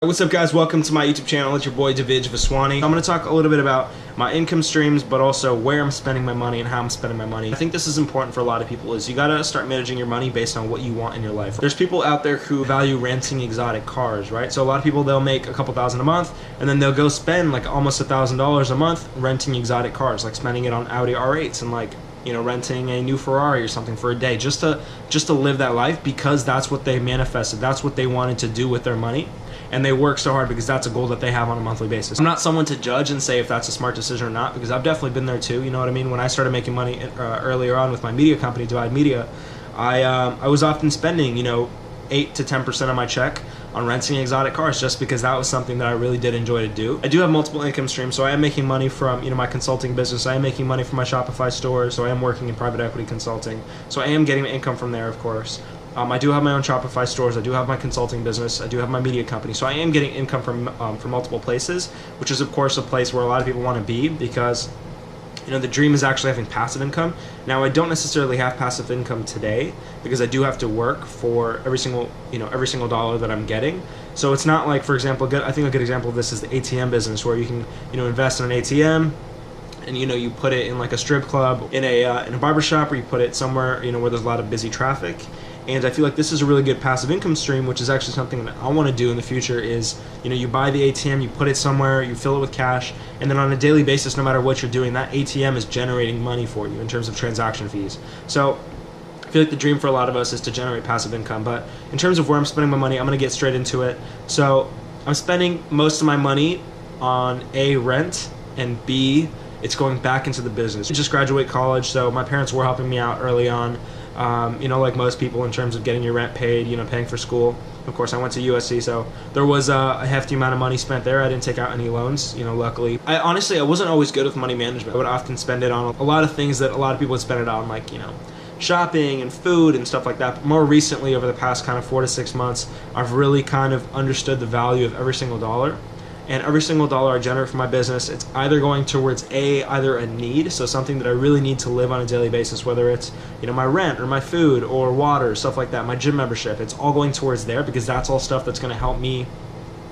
What's up guys, welcome to my YouTube channel. It's your boy DIVIJ I'm going to talk a little bit about my income streams, but also where I'm spending my money and how I'm spending my money. I think this is important for a lot of people, is you got to start managing your money based on what you want in your life. There's people out there who value renting exotic cars, right? So a lot of people, they'll make a couple $1,000 a month and then they'll go spend like almost $1,000 a month renting exotic cars, like spending it on Audi R8s and like, you know, renting a new Ferrari or something for a day just to live that life, because that's what they manifested, that's what they wanted to do with their money. And they work so hard because that's a goal that they have on a monthly basis. I'm not someone to judge and say if that's a smart decision or not, because I've definitely been there too, you know what I mean? When I started making money earlier on with my media company, DIVIJ Media, I was often spending, you know, 8 to 10% of my check on renting exotic cars, just because that was something that I really did enjoy to do. I do have multiple income streams, so I am making money from, you know, my consulting business. I am making money from my Shopify store, so I am working in private equity consulting. So I am getting income from there, of course. I do have my own Shopify stores, I do have my consulting business, I do have my media company, so I am getting income from multiple places, which is of course a place where a lot of people want to be, because you know the dream is actually having passive income. Now I don't necessarily have passive income today because I do have to work for every single dollar that I'm getting. So it's not like, for example, I think a good example of this is the ATM business, where you can, you know, invest in an ATM. And you know, you put it in like a strip club, in a barbershop, or you put it somewhere, you know, where there's a lot of busy traffic. And I feel like this is a really good passive income stream, which is actually something that I want to do in the future. Is, you know, you buy the ATM, you put it somewhere, you fill it with cash, and then on a daily basis, no matter what you're doing, that ATM is generating money for you in terms of transaction fees. So I feel like the dream for a lot of us is to generate passive income. But in terms of where I'm spending my money, I'm going to get straight into it. So I'm spending most of my money on A, rent, and B, it's going back into the business. I just graduated college, so my parents were helping me out early on, you know, like most people in terms of getting your rent paid, you know, paying for school. Of course, I went to USC, so there was a hefty amount of money spent there. I didn't take out any loans, you know, luckily. I wasn't always good with money management. I would often spend it on a lot of things that a lot of people would spend it on, like, you know, shopping and food and stuff like that. But more recently, over the past kind of 4 to 6 months, I've really kind of understood the value of every single dollar. And every single dollar I generate from my business, it's either going towards either a need, so something that I really need to live on a daily basis, whether it's, you know, my rent or my food or water, stuff like that, my gym membership. It's all going towards there, because that's all stuff that's going to help me,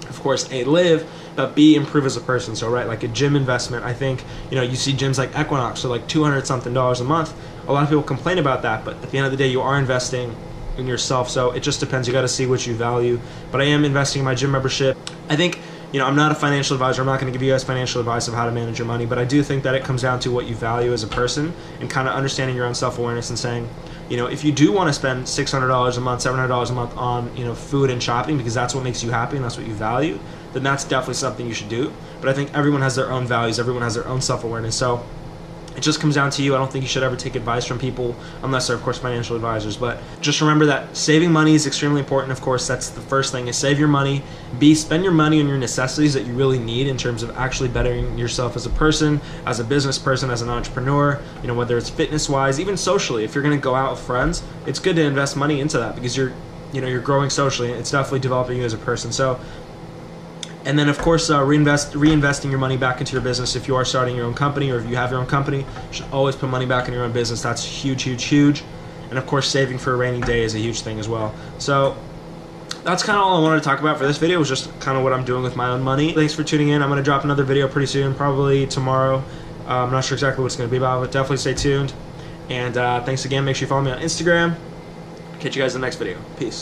of course, A, live, but B, improve as a person. So right, like a gym investment, I think, you know, you see gyms like Equinox, so like $200 something a month. A lot of people complain about that, but at the end of the day, you are investing in yourself. So it just depends. You got to see what you value. But I am investing in my gym membership. I think, you know, I'm not a financial advisor. I'm not going to give you guys financial advice of how to manage your money, but I do think that it comes down to what you value as a person, and kind of understanding your own self-awareness and saying, you know, if you do want to spend $600 a month, $700 a month on, you know, food and shopping, because that's what makes you happy and that's what you value, then that's definitely something you should do. But I think everyone has their own values. Everyone has their own self-awareness. So it just comes down to you. I don't think you should ever take advice from people unless they're, of course, financial advisors. But just remember that saving money is extremely important. Of course, that's the first thing, is save your money. B, spend your money on your necessities that you really need in terms of actually bettering yourself as a person, as a business person, as an entrepreneur, you know, whether it's fitness-wise, even socially. If you're going to go out with friends, it's good to invest money into that, because you're growing socially. It's definitely developing you as a person. So, and then, of course, reinvesting your money back into your business. If you are starting your own company, or if you have your own company, you should always put money back in your own business. That's huge, huge, huge. And of course, saving for a rainy day is a huge thing as well. So that's kind of all I wanted to talk about for this video, was just kind of what I'm doing with my own money. Thanks for tuning in. I'm going to drop another video pretty soon, probably tomorrow. I'm not sure exactly what it's going to be about, but definitely stay tuned. And thanks again. Make sure you follow me on Instagram. Catch you guys in the next video. Peace.